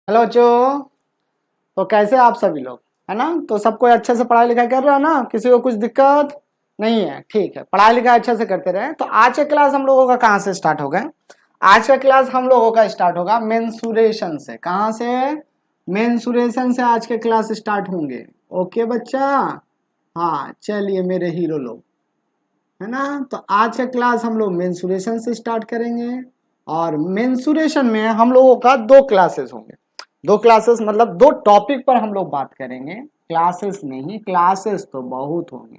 Hello बच्चों। तो कैसे आप सभी लोग, है ना? तो सब कोई अच्छे से पढ़ाई लिखाई कर रहा है ना? किसी को कुछ दिक्कत नहीं है? ठीक है, पढ़ाई लिखाई अच्छे से करते रहे। तो आज का क्लास हम लोगों का कहाँ से स्टार्ट होगा? आज का क्लास हम लोगों का स्टार्ट होगा मेंसुरेशन से। कहाँ से? मेंसुरेशन से आज के क्लास स्टार्ट होंगे। ओके बच्चा? हाँ चलिए मेरे हीरो लोग, है ना? तो आज का क्लास हम लोग मेंसुरेशन से स्टार्ट करेंगे। और मेंसुरेशन में हम लोगों का दो क्लासेस होंगे। दो क्लासेस मतलब दो टॉपिक पर हम लोग बात करेंगे। क्लासेस नहीं, क्लासेस तो बहुत होंगे,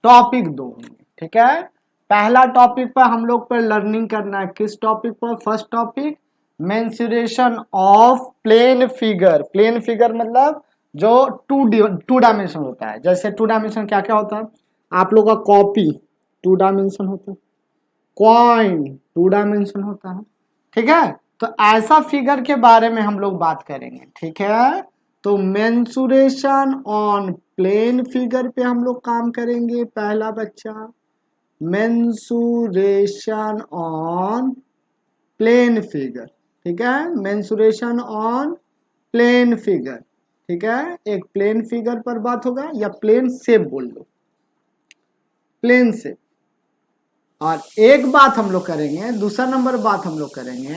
टॉपिक दो होंगे। ठीक है, पहला टॉपिक पर हम लोग पर लर्निंग करना है। किस टॉपिक पर? First topic mensuration of plane figure. Plane figure मतलब जो टू डायमेंशन होता है। जैसे टू डायमेंशन क्या क्या होता है? आप लोग का कॉपी टू डायमेंशन होता है, कॉइन टू डायमेंशन होता है। ठीक है, तो ऐसा फिगर के बारे में हम लोग बात करेंगे। ठीक है, तो मेंसुरेशन ऑन प्लेन फिगर पे हम लोग काम करेंगे। पहला बच्चा, मेंसुरेशन ऑन प्लेन फिगर। ठीक है, मेंसुरेशन ऑन प्लेन फिगर। ठीक है, एक प्लेन फिगर पर बात होगा, या प्लेन शेप बोल लो, प्लेन शेप। और एक बात हम लोग करेंगे, दूसरा नंबर बात हम लोग करेंगे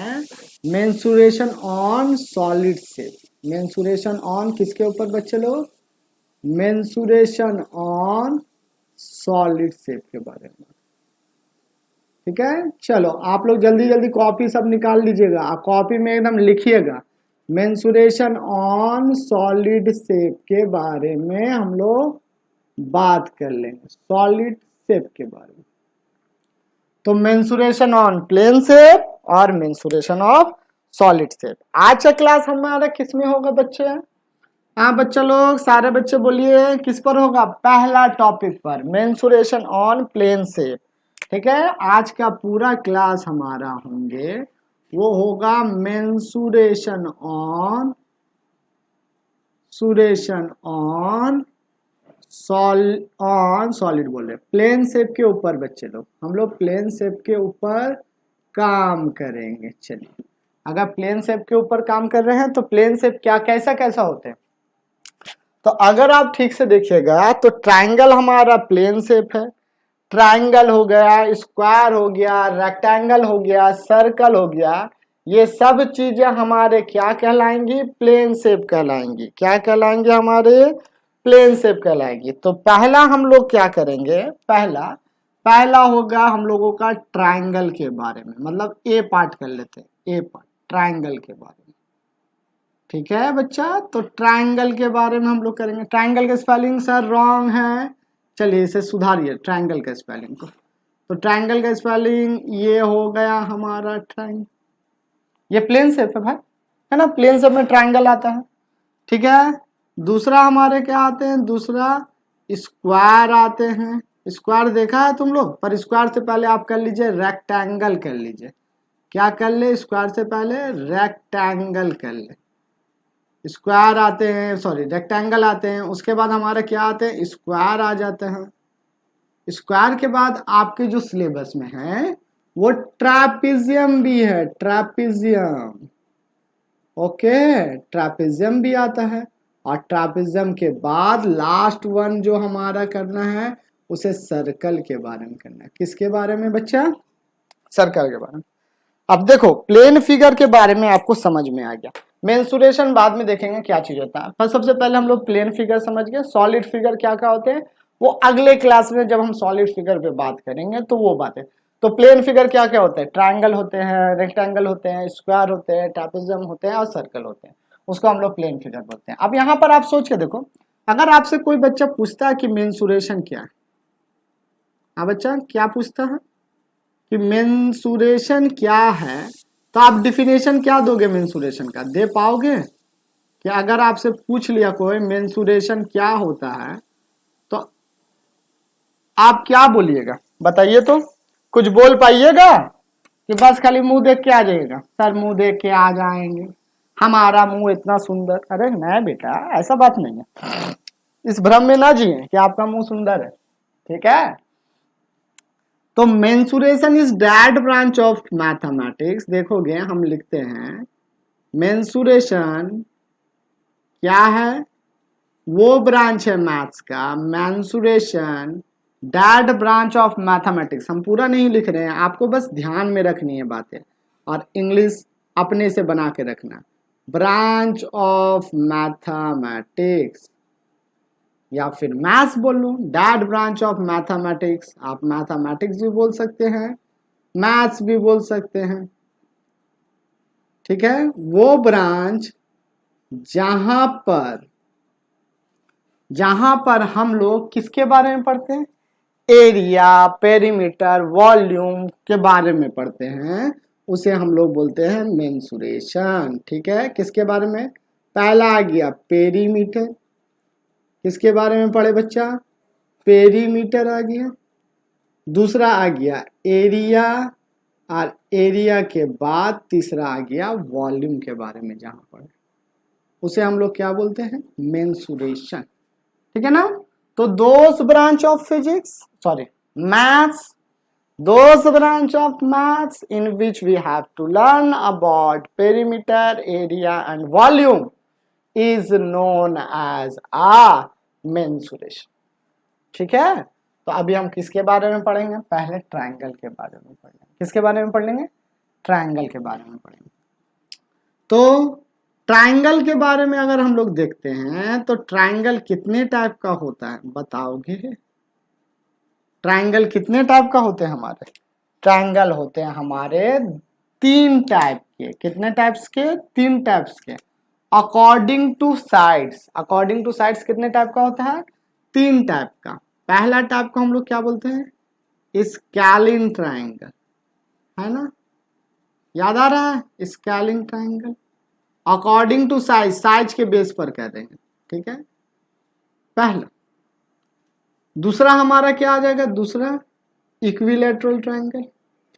mensuration on solid shape. Mensuration on किसके ऊपर बच्चे लोग? मेंसुरेशन ऑन सॉलिड शेप के बारे में। ठीक है, चलो आप लोग जल्दी जल्दी कॉपी सब निकाल लीजिएगा, कॉपी में एकदम लिखिएगा मेंसुरेशन ऑन सॉलिड शेप के बारे में हम लोग बात कर लेंगे। सॉलिड शेप के बारे में। तो मेंसुरेशन ऑन प्लेन शेप और मेंसुरेशन ऑफ सॉलिड शेप। आज का क्लास हमारा किस में होगा बच्चे? हाँ बच्चे लोग, सारे बच्चे बोलिए किस पर होगा? पहला टॉपिक पर, मेंसुरेशन ऑन प्लेन शेप। ठीक है, आज का पूरा क्लास हमारा होंगे वो होगा मेंसुरेशन ऑन सुरेशन ऑन सॉलिड बोल रहे, प्लेन शेप के ऊपर बच्चे लोग। हम लोग प्लेन शेप के ऊपर काम करेंगे। चलिए, अगर प्लेन शेप के ऊपर काम कर रहे हैं तो प्लेन शेप क्या कैसा कैसा होते हैं? तो अगर आप ठीक से देखिएगा तो ट्रायंगल हमारा प्लेन शेप है। ट्रायंगल हो गया, स्क्वायर हो गया, रेक्टेंगल हो गया, सर्कल हो गया, ये सब चीजें हमारे क्या कहलाएंगी? Plane shape कहलाएंगी। क्या कहलाएंगे? हमारे प्लेन शेप कहलाएंगी। तो पहला हम लोग क्या करेंगे? पहला पहला होगा हम लोगों का ट्रायंगल के बारे में, मतलब ए पार्ट कर लेते हैं। ए पार्ट ट्रायंगल के बारे में। ठीक है बच्चा, तो ट्रायंगल के बारे में हम लोग करेंगे। ट्रायंगल का स्पेलिंग सर रॉन्ग है, चलिए इसे सुधारिए ट्रायंगल का स्पेलिंग को। तो ट्रायंगल का स्पेलिंग ये हो गया हमारा ट्रायंगल। ये प्लेन शेप है भाई, है ना? प्लेन शेप में ट्रायंगल आता है। ठीक है, दूसरा हमारे क्या आते हैं? दूसरा स्क्वायर आते हैं। स्क्वायर देखा है तुम लोग? पर स्क्वायर से पहले आप कर लीजिए रेक्टेंगल कर लीजिए। क्या कर ले? स्क्वायर से पहले रेक्टेंगल कर ले। स्क्वायर आते हैं, सॉरी रेक्टेंगल आते हैं, उसके बाद हमारे क्या आते हैं? स्क्वायर आ जाते हैं। स्क्वायर के बाद आपके जो सिलेबस में है वो ट्रापिजियम भी है। ट्रापिजियम, ओके, ट्रापिजियम भी आता है। और ट्रापिजियम के बाद लास्ट वन जो हमारा करना है उसे सर्कल के बारे में करना है। किसके बारे में बच्चा? सर्कल के बारे में। अब देखो, प्लेन फिगर के बारे में आपको समझ में आ गया। मेंसुरेशन बाद में देखेंगे क्या चीज होता है, पर सबसे पहले हम लोग प्लेन फिगर समझ गए। सॉलिड फिगर क्या क्या होते हैं वो अगले क्लास में जब हम सॉलिड फिगर पे बात करेंगे तो वो बात है। तो प्लेन फिगर क्या क्या होते हैं? ट्रायंगल होते हैं, रेक्टेंगल होते हैं, स्क्वायर होते हैं, ट्रापेजियम होते हैं और सर्कल होते हैं। उसको हम लोग प्लेन फिगर बोलते हैं। अब यहाँ पर आप सोच के देखो, अगर आपसे कोई बच्चा पूछता है कि मेंसुरेशन क्या है, हाँ बच्चा क्या पूछता है कि मेंसुरेशन क्या है, तो आप डिफिनेशन क्या दोगे मेंसुरेशन का? दे पाओगे? कि अगर आपसे पूछ लिया कोई मेंसुरेशन क्या होता है तो आप क्या बोलिएगा? बताइए तो, कुछ बोल पाइएगा कि बस खाली मुंह देख के आ जाइएगा? सर मुंह देख के आ जाएंगे, हमारा मुंह इतना सुंदर। अरे नहीं बेटा, ऐसा बात नहीं है। इस भ्रम में ना जिए कि आपका मुंह सुंदर है। ठीक है, तो mensuration is that branch of mathematics. देखोगे हम लिखते हैं मेंसुरेशन क्या है? वो ब्रांच है मैथ्स का, mensuration that branch of mathematics. हम पूरा नहीं लिख रहे हैं, आपको बस ध्यान में रखनी है बातें और इंग्लिश अपने से बना के रखना। ब्रांच ऑफ मैथमेटिक्स या फिर मैथ्स बोल लो, दैट ब्रांच ऑफ मैथमेटिक्स। आप मैथमेटिक्स भी बोल सकते हैं, मैथ्स भी बोल सकते हैं, ठीक है। वो ब्रांच जहां पर हम लोग किसके बारे में पढ़ते हैं? एरिया, पेरीमीटर, वॉल्यूम के बारे में पढ़ते हैं, उसे हम लोग बोलते हैं मेंसुरेशन, ठीक है। किसके बारे में? पहला आ गया पेरीमीटर, किसके बारे में पढ़े बच्चा? पेरीमीटर आ गया। दूसरा आ गया एरिया, और एरिया के बाद तीसरा आ गया वॉल्यूम के बारे में जहां पढ़े, उसे हम लोग क्या बोलते हैं? मेंसुरेशन, ठीक है ना। तो those branch of physics, sorry maths, those branch of maths in which we have to learn about perimeter, area and volume is known as a mensuration, ठीक है। तो अभी हम किसके बारे में पढ़ेंगे? पहले ट्रायंगल के बारे में पढ़ेंगे। किसके बारे में पढ़ लेंगे? ट्रायंगल के बारे में पढ़ेंगे। तो ट्रायंगल के बारे में अगर हम लोग देखते हैं तो ट्रायंगल कितने टाइप का होता है बताओगे? ट्रायंगल कितने टाइप का होते हैं हमारे? ट्रायंगल होते हैं हमारे 3 टाइप के। कितने टाइप्स के? 3 टाइप्स के। According two sides, according two sides कितने टाइप का होता है? 3 टाइप का। पहला टाइप को हम लोग क्या बोलते हैं? स्केलिन ट्रायंगल, है ना, याद आ रहा है? Scalene triangle according to size, size के बेस पर कह देंगे, ठीक है, पहला। दूसरा हमारा क्या आ जाएगा? दूसरा इक्विलैटरल ट्रायंगल,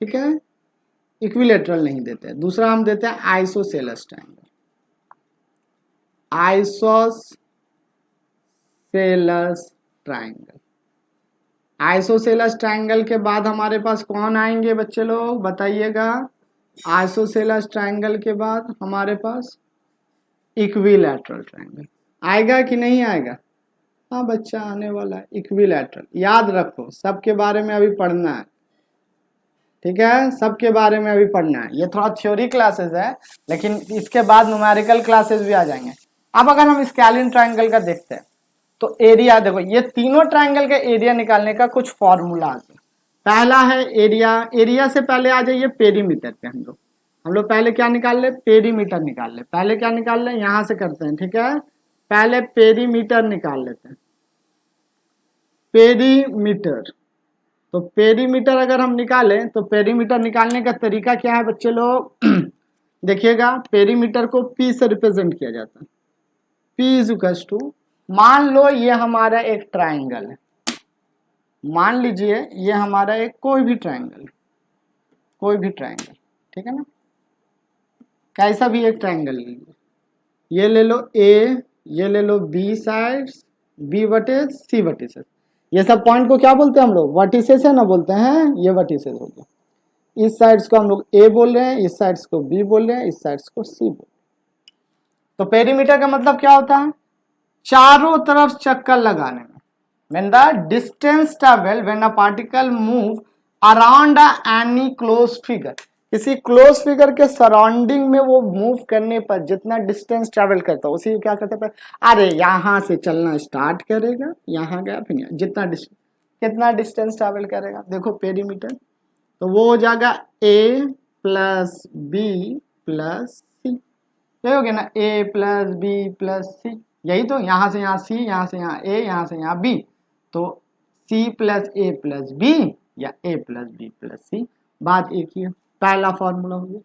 ठीक है। इक्विलैटरल नहीं देते, दूसरा हम देते हैं isosceles triangle. Isosceles triangle, isosceles triangle के बाद हमारे पास कौन आएंगे बच्चे लोग बताइएगा? आइसोसेलेस ट्रायंगल के बाद हमारे पास इक्विलैटरल ट्रायंगल आएगा कि नहीं आएगा? हाँ बच्चा आने वाला है इक्विलैटरल। याद रखो, सबके बारे में अभी पढ़ना है, ठीक है, सबके बारे में अभी पढ़ना है। ये थोड़ा थ्योरी क्लासेस है, लेकिन इसके बाद न्यूमेरिकल क्लासेस भी आ जाएंगे। अब अगर हम स्केलिन ट्रायंगल का देखते हैं तो एरिया देखो, ये तीनों ट्रायंगल का एरिया निकालने का कुछ फॉर्मूलाज है। पहला है एरिया, एरिया से पहले आ जाइए पेरीमीटर पे। हम लोग पहले क्या निकाल ले? पेरीमीटर निकाल ले। पहले क्या निकाल ले? यहां से करते हैं, ठीक है। पहले पेरीमीटर निकाल लेते हैं, पेरीमीटर। तो पेरीमीटर अगर हम निकालें तो पेरीमीटर निकालने का तरीका क्या है बच्चे लोग? देखिएगा, पेरीमीटर को P से रिप्रेजेंट किया जाता है। P इज इक्वल्स टू, मान लो ये हमारा एक ट्रायंगल है, मान लीजिए ये हमारा एक कोई भी ट्रायंगल, कोई भी ट्रायंगल, ठीक है ना, कैसा भी एक ट्रायंगल लीजिए। ये ले लो A, ये ले लो B sides, B vertices, C vertices. ये सब पॉइंट को क्या बोलते हैं हम लोग? वर्टिसेस है ना बोलते हैं, ये वर्टिसेस हो गया। इस साइड्स को हम लोग A बोल रहे हैं, इस साइड्स को B बोल रहे हैं, इस साइड्स को C बोल रहे हैं। तो पेरीमीटर का मतलब क्या होता है? चारों तरफ चक्कर लगाने में। When the distance travel when a particle move around any closed figure, किसी क्लोज फिगर के सराउंडिंग में वो मूव करने पर जितना डिस्टेंस ट्रेवल करता है उसी क्या करते हैं? अरे यहां से चलना स्टार्ट करेगा, यहां गया, फिर जितना डिस्टेंस, कितना डिस्टेंस ट्रेवल करेगा देखो पेरीमीटर, तो वो हो जाएगा A plus B plus C, यही हो गया ना, A plus B plus C। यही तो, यहां से यहाँ C, यहां से यहाँ A, यहां से यहाँ B, तो C plus A plus B या A plus B plus C, बात एक ही है। पहला फॉर्मूला हो गया।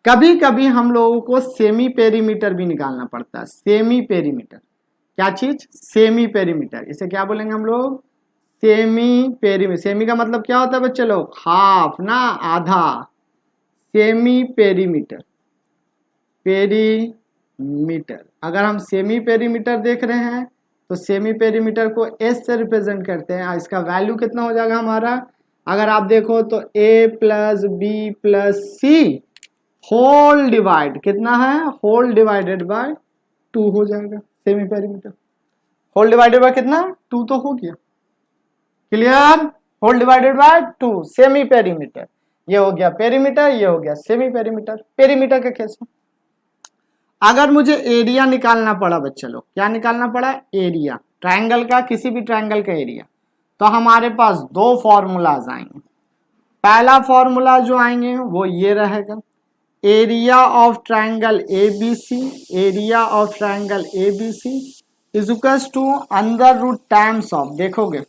कभी कभी हम लोगों को सेमी पेरीमीटर भी निकालना पड़ता है। सेमी पेरीमीटर क्या चीज? सेमी पेरीमीटर, इसे क्या बोलेंगे हम लोग? Semi perimeter. सेमी का मतलब क्या होता है बच्चे लोग? हाफ ना, आधा। सेमी पेरीमीटर, पेरीमीटर अगर हम सेमी पेरीमीटर देख रहे हैं तो सेमी पेरीमीटर को S से रिप्रेजेंट करते हैं। इसका वैल्यू कितना हो जाएगा हमारा? अगर आप देखो तो A plus B plus C whole divide कितना है, होल डिवाइडेड बाय 2 हो जाएगा semi perimeter. Whole divided by कितना, 2 तो हो गया, clear. Whole divided by 2 semi perimeter, ये हो गया पेरीमीटर, ये हो गया सेमी पेरीमीटर। पेरीमीटर के केस में अगर मुझे एरिया निकालना पड़ा बच्चे लोग, क्या निकालना पड़ा, एरिया ट्रायंगल का, किसी भी ट्रायंगल का एरिया, तो हमारे पास दो फॉर्मूलाज आएंगे। पहला फॉर्मूला जो आएंगे वो ये रहेगा, area of triangle ABC, area of triangle ABC is equals to under root times of, देखोगे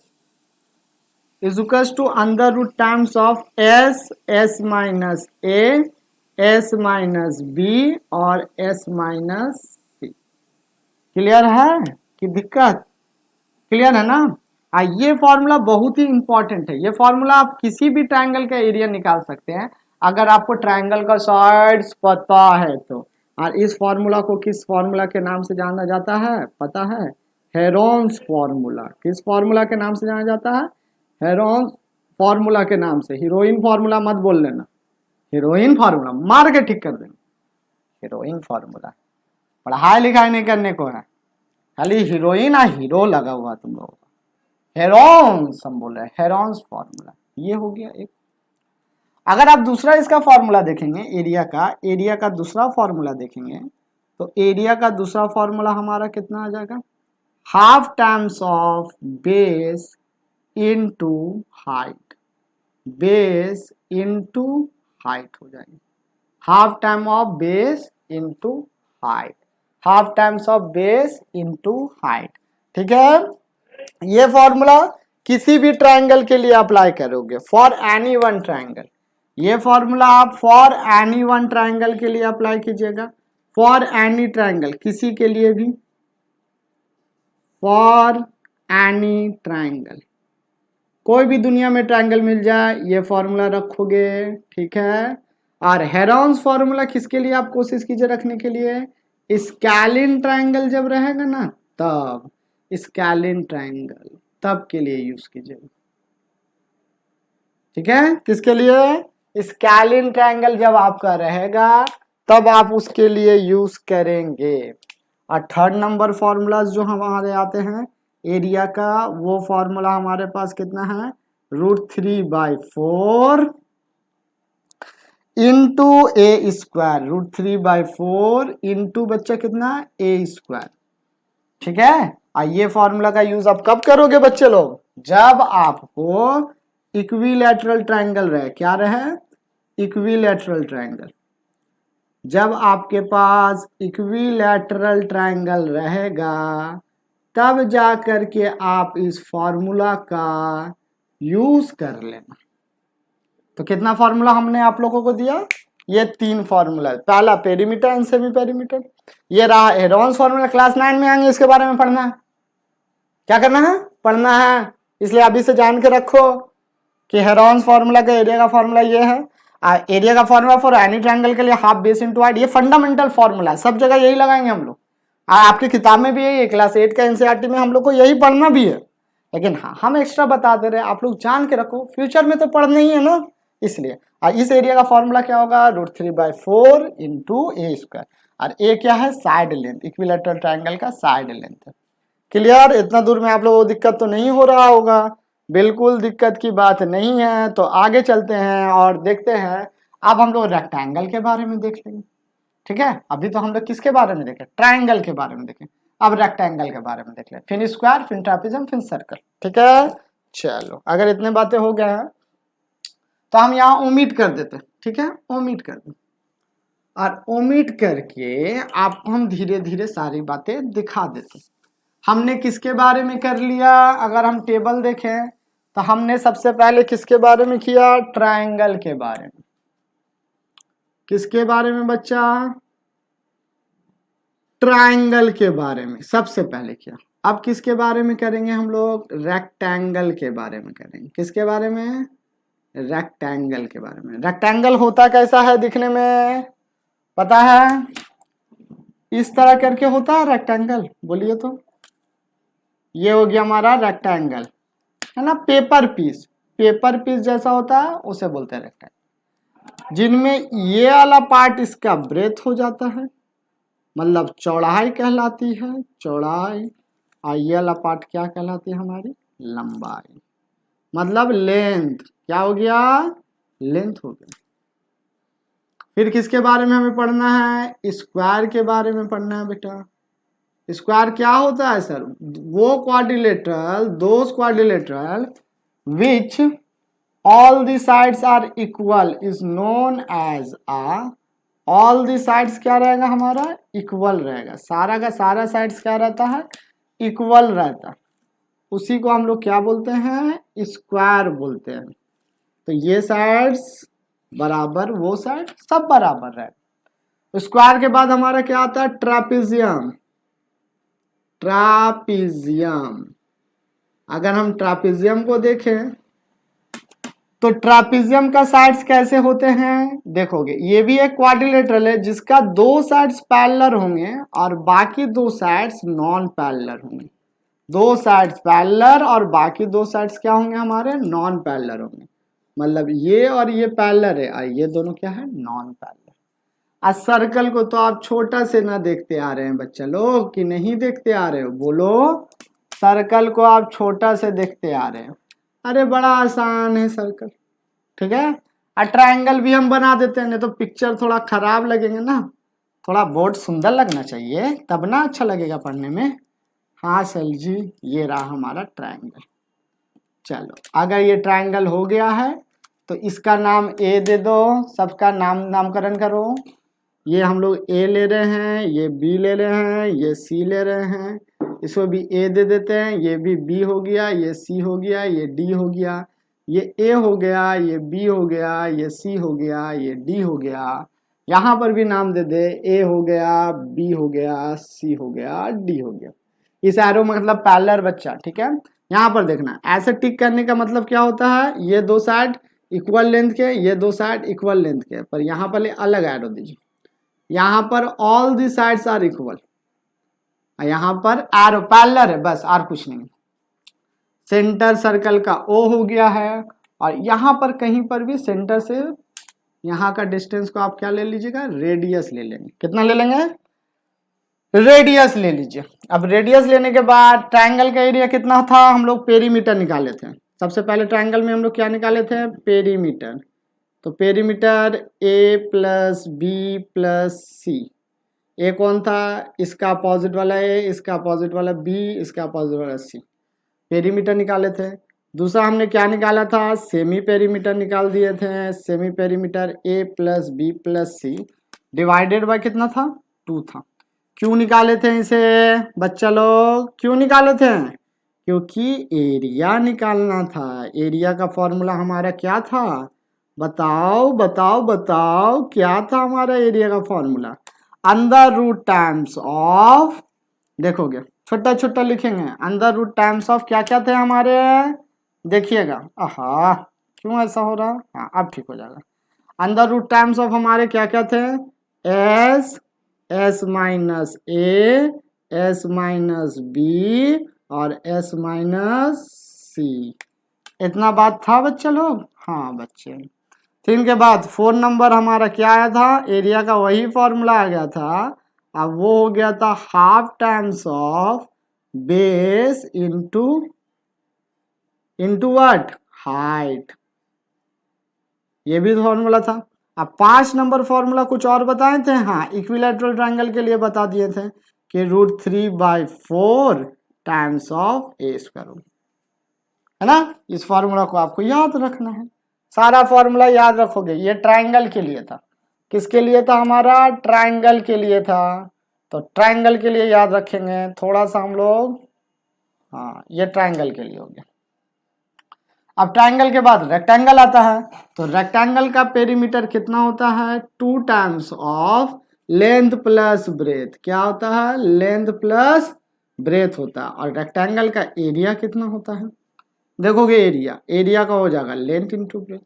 is equals to under root times of S, S minus A, S minus B और S minus C. Clear है कि दिक्कत, clear है ना। ये formula बहुत ही important है। ये फॉर्मूला आप किसी भी ट्रायंगल का एरिया निकाल सकते हैं अगर आपको ट्रायंगल का साइड्स पता है तो। और इस फॉर्मूला को किस फॉर्मूला के नाम से जाना जाता है पता है, हेरोन्स फॉर्मूला। किस फॉर्मूला के नाम से जाना जाता है, हेरोन्स फॉर्मूला के नाम से। हीरोइन फॉर्मूला मत बोल लेना, हीरोइन फॉर्मूला मार के ठीक कर देना, हीरोइन फॉर्मूला पढ़ाई लिखाई नहीं करने को है, खाली हीरोइन और हीरो लगा हुआ तुम लोगों का। हेरोन्स हम बोल रहे हैं, हेरोन्स फॉर्मूला, ये हो गया एक। अगर आप दूसरा इसका फॉर्मूला देखेंगे एरिया का दूसरा फॉर्मूला देखेंगे तो एरिया का दूसरा फॉर्मूला हमारा कितना आ जाएगा, half times of base into height, base into height हो जाएगी, half time of base into height, half times of base into height. ठीक है, ये फॉर्मूला किसी भी ट्रायंगल के लिए अप्लाई करोगे, फॉर एनी वन ट्रायंगल। ये फॉर्मूला आप फॉर एनी वन ट्रायंगल के लिए अप्लाई कीजिएगा, फॉर एनी ट्रायंगल, किसी के लिए भी, फॉर एनी ट्रायंगल, कोई भी दुनिया में ट्रायंगल मिल जाए ये फॉर्मूला रखोगे। ठीक है, और हेरोन्स फॉर्मूला किसके लिए आप कोशिश कीजिए रखने के लिए, स्केलिन ट्रायंगल जब रहेगा ना तब, स्केलिन ट्रायंगल तब के लिए यूज कीजिएगा। ठीक है, किसके लिए, स्केलिन ट्रायंगल जब आपका रहेगा तब आप उसके लिए यूज करेंगे। और थर्ड नंबर फॉर्मूला जो हमारे आते हैं एरिया का, वो फॉर्मूला हमारे पास कितना है, √3/4 इंटू ए स्क्वायर, √3/4 इंटू बच्चा कितना, ए स्क्वायर। ठीक है, ये फॉर्मूला का यूज आप कब करोगे बच्चे लोग, जब आपको इक्विलैटरल ट्रायंगल रहे, क्या रहे, इक्विलैटरल ट्रायंगल। जब आपके पास इक्विलैटरल ट्रायंगल रहेगा तब जाकर के आप इस फॉर्मूला का यूज कर लेना। तो कितना फॉर्मूला हमने आप लोगों को दिया, ये 3 फॉर्मूला, पहला पेरीमीटर एंड सेमी पेरीमीटर, ये रहा हेरोन्स फॉर्मूला। क्लास 9 में आएंगे इसके बारे में पढ़ना है, क्या करना है, पढ़ना है, इसलिए अभी से जान के रखो कि हेरोन्स फॉर्मूला का एरिया का फॉर्मूला ये है। एरिया का फॉर्मूला फॉर एनी ट्रायंगल के लिए हाफ बेस इनटू हाइट, ये फंडामेंटल फॉर्मूला है, सब जगह यही लगाएंगे हम लोग। आपकी किताब में भी यही है, क्लास 8 का एनसीईआरटी में हम लोग को यही पढ़ना भी है, लेकिन हाँ हम एक्स्ट्रा बता दे रहे हैं, आप लोग जान के रखो, फ्यूचर में तो पढ़ना ही है ना, इसलिए। इस एरिया का फॉर्मूला क्या होगा, √3/4 इंटू ए स्क्वायर, और ए क्या है, साइड लेंथ, इक्विलैटरल ट्रायंगल का साइड लेंथ। क्लियर, इतना दूर में आप लोगों को दिक्कत तो नहीं हो रहा होगा, बिल्कुल दिक्कत की बात नहीं है। तो आगे चलते हैं और देखते हैं, अब हम लोग रेक्टेंगल के बारे में देख लेंगे। ठीक है, अभी तो हम लोग किसके बारे में देखें, ट्रायंगल के बारे में देखें, अब रेक्टेंगल के बारे में देख लें, फिर स्क्वायर, फिर ट्रापेजियम, फिर सर्कल। ठीक है, चलो अगर इतने बातें हो गए हैं तो हम यहाँ ओमिट कर देते हैं। ठीक है, ओमिट कर दें, और ओमिट करके आपको हम धीरे धीरे सारी बातें दिखा देते हैं। हमने किसके बारे में कर लिया, अगर हम टेबल देखें तो हमने सबसे पहले किसके बारे में किया, ट्रायंगल के बारे में। किसके बारे में बच्चा, ट्रायंगल के बारे में सबसे पहले किया। अब किसके बारे में करेंगे हम लोग, रेक्टेंगल के बारे में करेंगे। किसके बारे में, रेक्टेंगल के बारे में। रेक्टेंगल होता कैसा है दिखने में पता है, इस तरह करके होता है रेक्टेंगल, बोलिए तो। ये हो गया हमारा रेक्टेंगल, है ना, पेपर पीस, पेपर पीस जैसा होता है उसे बोलते हैं रेक्टेंगल। जिनमें ये वाला पार्ट इसका ब्रेथ हो जाता है, मतलब चौड़ाई कहलाती है चौड़ाई, और ये वाला पार्ट क्या कहलाती है हमारी लंबाई, मतलब लेंथ। क्या हो गया? लेंथ हो गया। फिर किसके बारे में हमें पढ़ना है? स्क्वायर के बारे में पढ़ना है बेटा। स्क्वायर क्या होता है सर? वो quadrilateral, those quadrilateral which all the sides are equal is known as a, all the sides क्या रहेगा हमारा? इक्वल रहेगा, सारा का सारा साइड्स क्या रहता है? इक्वल रहता है, उसी को हम लोग क्या बोलते हैं? स्क्वायर बोलते हैं। तो ये साइड्स बराबर, वो साइड सब बराबर है। स्क्वायर के बाद हमारा क्या आता है? ट्रापीजियम। ट्रापीजियम, अगर हम ट्रापीजियम को देखें तो ट्रापीजियम का साइड्स कैसे होते हैं? देखोगे ये भी एक क्वाड्रिलेटरल है जिसका दो साइड्स पैरेलल होंगे और बाकी दो साइड्स नॉन पैरेलल होंगे। दो साइड्स पैरेलल और बाकी दो साइड्स क्या होंगे हमारे? नॉन पैरेलल होंगे। मतलब ये और ये पैरेलल है और ये दोनों क्या है? Non parallel. आज सर्कल को तो आप छोटा से ना देखते आ रहे हैं बच्चा लोग, कि नहीं देखते आ रहे हो? बोलो, सर्कल को आप छोटा से देखते आ रहे हो। अरे बड़ा आसान है सर्कल, ठीक है। और ट्रायंगल भी हम बना देते हैं, नहीं तो पिक्चर थोड़ा खराब लगेंगे ना, थोड़ा बोर्ड सुंदर लगना चाहिए तब ना अच्छा लगेगा पढ़ने में। हाँ सर जी, ये रहा हमारा ट्रायंगल। चलो, अगर ये ट्रायंगल हो गया है तो इसका नाम ए दे दो, सबका नामकरण करो। ये हम लोग ए ले रहे हैं, ये बी ले रहे हैं, ये सी ले रहे हैं, इसको भी ए दे देते हैं। ये भी बी हो गया, ये सी हो गया, ये डी हो गया, ये ए हो गया, ये बी हो गया, ये सी हो गया, ये डी हो गया। यहाँ पर भी नाम दे दे, ए हो गया, बी हो गया, सी हो गया, डी हो गया। इस एरो मतलब पैरेलल बच्चा, ठीक है। यहाँ पर देखना, ऐसे टिक करने का मतलब क्या होता है? ये दो साइड इक्वल लेंथ के, ये दो साइड इक्वल लेंथ के, पर यहाँ पर अलग एरो दीजिए। यहाँ पर all the sides are equal, यहाँ पर एरो पैरेलल है बस, और कुछ नहीं। सेंटर सर्कल का ओ हो गया है, और यहाँ पर कहीं पर भी सेंटर से यहाँ का डिस्टेंस को आप क्या ले लीजिएगा? रेडियस ले लेंगे। कितना ले लेंगे? रेडियस ले लीजिए। अब रेडियस लेने के बाद ट्रायंगल का एरिया कितना था? हम लोग पेरीमीटर निकाले थे। सबसे पहले ट्रायंगल में हम लोग क्या निकाले थे? पेरीमीटर। तो perimeter A plus B plus सी। ए कौन था? इसका अपोजिट वाला ए, इसका अपोजिट वाला बी, इसका अपोजिट वाला सी। पेरीमीटर निकाले थे। दूसरा हमने क्या निकाला था? सेमी पेरीमीटर निकाल दिए थे। Semi perimeter A plus B plus C divided by कितना था? 2 था। क्यों निकाले थे इसे बच्चा लोग? क्यों निकाले थे? क्योंकि एरिया निकालना था। एरिया का फॉर्मूला हमारा क्या था? बताओ बताओ बताओ, क्या था हमारा एरिया का formula? Under root times of, देखोगे छोटा छोटा लिखेंगे, अंडर रूट टाइम्स ऑफ क्या क्या थे हमारे? देखिएगा, आहा क्यों ऐसा हो रहा? हाँ अब ठीक हो जाएगा। अंडर रूट टाइम्स ऑफ हमारे क्या क्या थे? S, S minus A, S minus B और एस माइनस सी। इतना बात था बच्चे लोग? हाँ बच्चे। 3 के बाद 4 नंबर हमारा क्या आया था? एरिया का वही फॉर्मूला आ गया था। अब वो हो गया था half times of base into what? Height. ये भी फॉर्मूला था। अब 5 नंबर फॉर्मूला कुछ और बताए थे। हाँ, इक्विलैटरल ट्रायंगल के लिए बता दिए थे कि √3/4 टाइम्स ऑफ ए स्क्वायर, है ना। इस फॉर्मूला को आपको याद रखना है। सारा फॉर्मूला याद रखोगे। ये ट्रायंगल के लिए था। किसके लिए था हमारा? ट्रायंगल के लिए था। तो ट्रायंगल के लिए याद रखेंगे थोड़ा सा हम लोग। हाँ, ये ट्रायंगल के लिए हो गया। अब ट्रायंगल के बाद रेक्टेंगल आता है। तो रेक्टेंगल का पेरीमीटर कितना होता है? 2 times of length plus breadth. क्या होता है? लेंथ प्लस ब्रेथ होता है। और रेक्टेंगल का एरिया कितना होता है? देखोगे एरिया का हो जाएगा लेंथ इंटू ब्रेथ।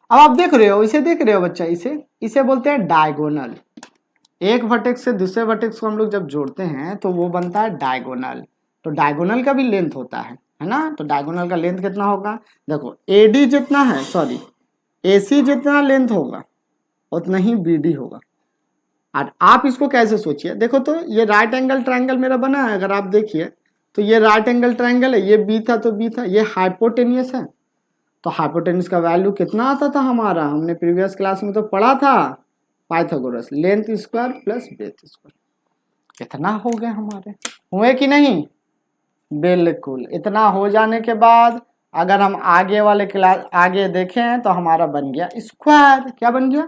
अब आप देख रहे हो, इसे देख रहे हो बच्चा, इसे बोलते हैं डायगोनल। एक वर्टेक्स से दूसरे वर्टेक्स को हम लोग जब जोड़ते हैं तो वो बनता है डायगोनल। तो डायगोनल का भी लेंथ होता है ना। तो डायगोनल का लेंथ कितना होगा? देखो एडी जितना है, सॉरी AC जितना लेंथ होगा उतना ही BD होगा। और आप इसको कैसे सोचिए, देखो तो ये राइट एंगल ट्रायंगल मेरा बना है, अगर आप देखिए तो ये राइट एंगल ट्रायंगल है, ये बी था तो बी था, ये हाइपोटेनियस है, तो हाइपोटेनियस का वैल्यू कितना आता था हमारा, हमने प्रीवियस क्लास में तो पढ़ा था, Pythagoras length square plus breadth square. कितना हो गए हमारे, हुए कि नहीं, बिल्कुल। इतना हो जाने के बाद अगर हम आगे वाले क्लास आगे देखें तो हमारा बन गया स्क्वायर। क्या बन गया,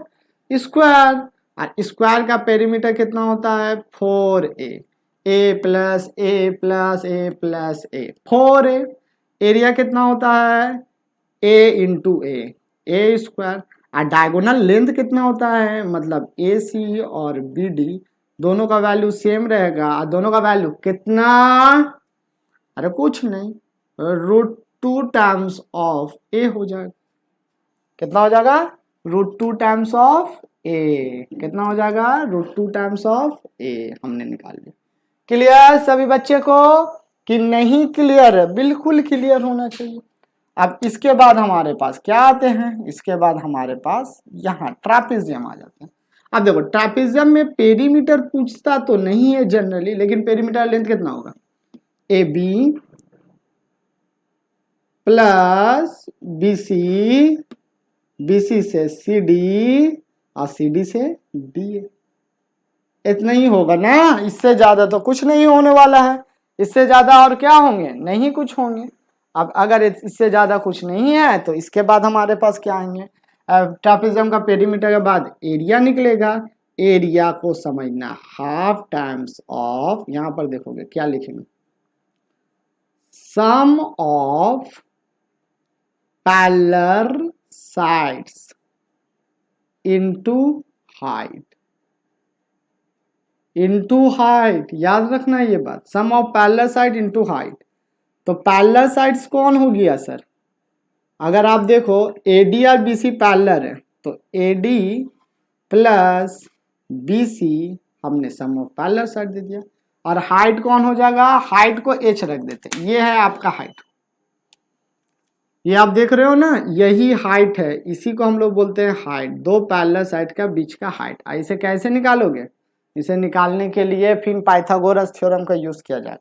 स्क्वायर। और स्क्वायर का पेरीमीटर कितना होता है, 4a, a plus A plus A plus A, 4a। Area कितना होता है, a इंटू ए स्क्वायर। और डायगोनल लेंथ कितना होता है, मतलब AC और BD दोनों का वैल्यू सेम रहेगा, और दोनों का वैल्यू कितना, अरे कुछ नहीं, √2 टाइम्स ऑफ ए हो जाएगा। कितना हो जाएगा, √2 टाइम्स ऑफ ए। कितना हो जाएगा, √2 टाइम्स ऑफ ए। हमने निकाल लिया। क्लियर सभी बच्चे को कि नहीं क्लियर है, बिल्कुल क्लियर होना चाहिए। अब इसके बाद हमारे पास क्या आते हैं, इसके बाद हमारे पास यहाँ ट्रापेजियम आ जाते हैं। अब देखो ट्रापेजियम में पेरीमीटर पूछता तो नहीं है जनरली, लेकिन पेरीमीटर लेंथ कितना होगा, AB प्लस BC, BC से CD और CD से DA। इतना ही होगा ना, इससे ज्यादा तो कुछ नहीं होने वाला है। इससे ज्यादा और क्या होंगे, नहीं कुछ होंगे। अब अगर इससे ज्यादा कुछ नहीं है तो इसके बाद हमारे पास क्या आएंगे, ट्रापेजियम का पेरीमीटर के बाद एरिया निकलेगा। एरिया को समझना हाफ टाइम्स ऑफ, यहां पर देखोगे क्या लिखेंगे, sum of parallel sides into height. Into height, याद रखना ये बात, sum of parallel side into height. तो पैरेलल साइड्स कौन हो गया सर, अगर आप देखो AD और BC पैरेलल है तो AD प्लस BC हमने सम ऑफ पैरेलल साइड दे दिया। और हाइट कौन हो जाएगा, हाइट को H रख देते, ये है आपका हाइट। ये आप देख रहे हो ना, यही हाइट है, इसी को हम लोग बोलते हैं हाइट, दो पैरेलल साइड का बीच का हाइट। इसे कैसे निकालोगे, इसे निकालने के लिए फिर पाइथागोरस थ्योरम का यूज किया जाए।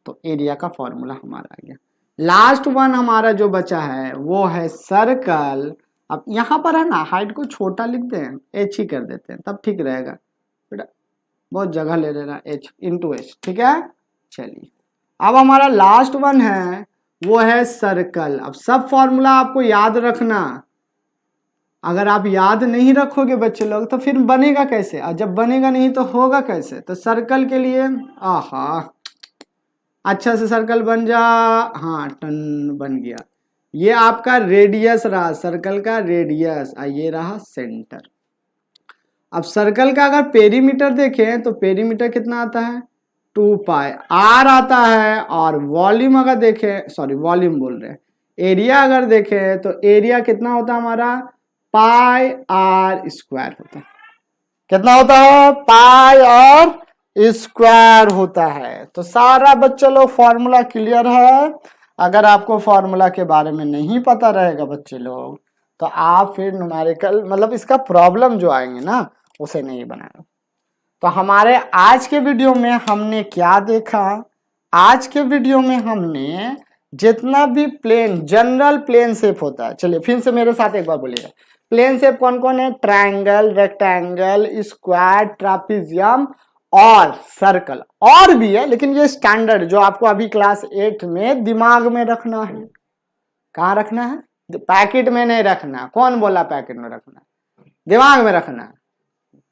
तो एरिया का फॉर्मूला हमारा आ गया। लास्ट वन हमारा जो बचा है वो है सर्कल। अब यहाँ पर है ना, हाइट को छोटा लिखते हैं, H ही कर देते हैं तब ठीक रहेगा बेटा, बहुत जगह ले लेना, H इंटू H, ठीक है। चलिए अब हमारा लास्ट वन है वो है सर्कल। अब सब फॉर्मूला आपको याद रखना, अगर आप याद नहीं रखोगे बच्चे लोग तो फिर बनेगा कैसे, और जब बनेगा नहीं तो होगा कैसे। तो सर्कल के लिए आहा, अच्छा से सर्कल बन जा, हाँ टन बन गया। ये आपका रेडियस रहा, सर्कल का रेडियस, ये रहा सेंटर। अब सर्कल का अगर पेरीमीटर देखें तो पेरीमीटर कितना आता है, 2π r आता है। और वॉल्यूम अगर देखें, सॉरी वॉल्यूम बोल रहे हैं, एरिया अगर देखें तो एरिया कितना होता है हमारा, πr² होता है। कितना होता है, πr² होता है। तो सारा बच्चे लोग फॉर्मूला क्लियर है। अगर आपको फॉर्मूला के बारे में नहीं पता रहेगा बच्चे लोग तो आप फिर न्यूमेरिकल मतलब इसका प्रॉब्लम जो आएंगे ना उसे नहीं बनाएंगे। तो हमारे आज के वीडियो में हमने क्या देखा, आज के वीडियो में हमने जितना भी प्लेन जनरल प्लेन शेप होता है, चलिए फिर से मेरे साथ एक बार बोलिएगा, प्लेन शेप कौन कौन है, ट्रायंगल, रेक्टेंगल, स्क्वायर, ट्रापेजियम और सर्कल। और भी है लेकिन ये स्टैंडर्ड जो आपको अभी क्लास 8 में दिमाग में रखना है। कहाँ रखना है, पैकेट में नहीं रखना। कौन बोला पैकेट में रखना, दिमाग में रखना है।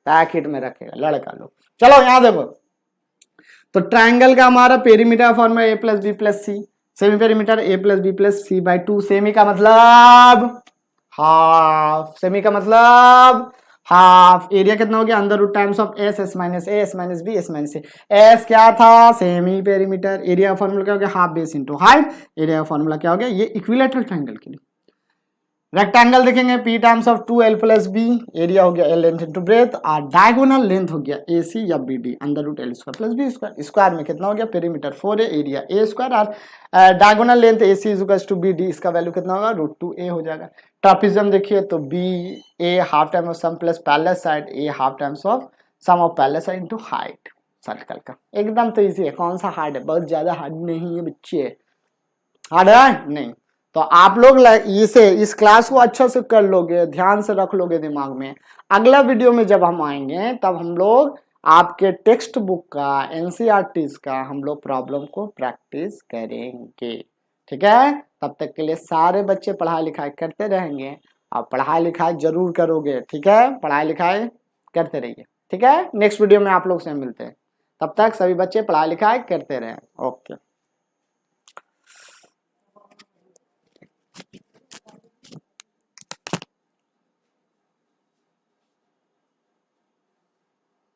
पैकेट में रखेगा लड़का लोग। चलो यहां देखो, तो ट्रायंगल का हमारा perimeter formula a plus B plus C, semi perimeter a plus B plus C by 2। Semi का मतलब हाफ, सेमी का मतलब हाफ। एरिया कितना हो गया, under root times of S minus A, S minus B, S minus C. S क्या था, semi perimeter. Area का फॉर्मूला क्या हो गया, half base into height. Area का फॉर्मूला क्या हो गया, ये इक्विलैटरल ट्रायंगल के लिए। रेक्टेंगल देखेंगे P times of 2L plus B, area हो गया L लेंथ इंटू ब्रेथ, और डायगोनल लेंथ हो गया AC या BD under root L square plus B square. Square में कितना हो गया, पेरीमीटर 4 है, एरिया A स्क्वायर, और diagonal length AC is equal to BD, इसका वैल्यू कितना होगा, √2a हो जाएगा। ट्रापिज्म देखिए तो BA half time of sum plus parallel side, A half times of sum of parallel side into height circle का। एकदम तो इजी है, कौन सा हार्ड है, बहुत ज्यादा हार्ड नहीं है बच्चे, हार्ड है नहीं। तो आप लोग इसे इस क्लास को अच्छे से कर लोगे, ध्यान से रख लोगे दिमाग में। अगला वीडियो में जब हम आएंगे तब हम लोग आपके टेक्स्ट बुक का एनसीईआरटी का हम लोग प्रॉब्लम को प्रैक्टिस करेंगे, ठीक है। तब तक के लिए सारे बच्चे पढ़ाई लिखाई करते रहेंगे, और पढ़ाई लिखाई जरूर करोगे, ठीक है, पढ़ाई लिखाई करते रहिए, ठीक है। नेक्स्ट वीडियो में आप लोग से मिलते हैं, तब तक सभी बच्चे पढ़ाई लिखाई करते रहें, ओके।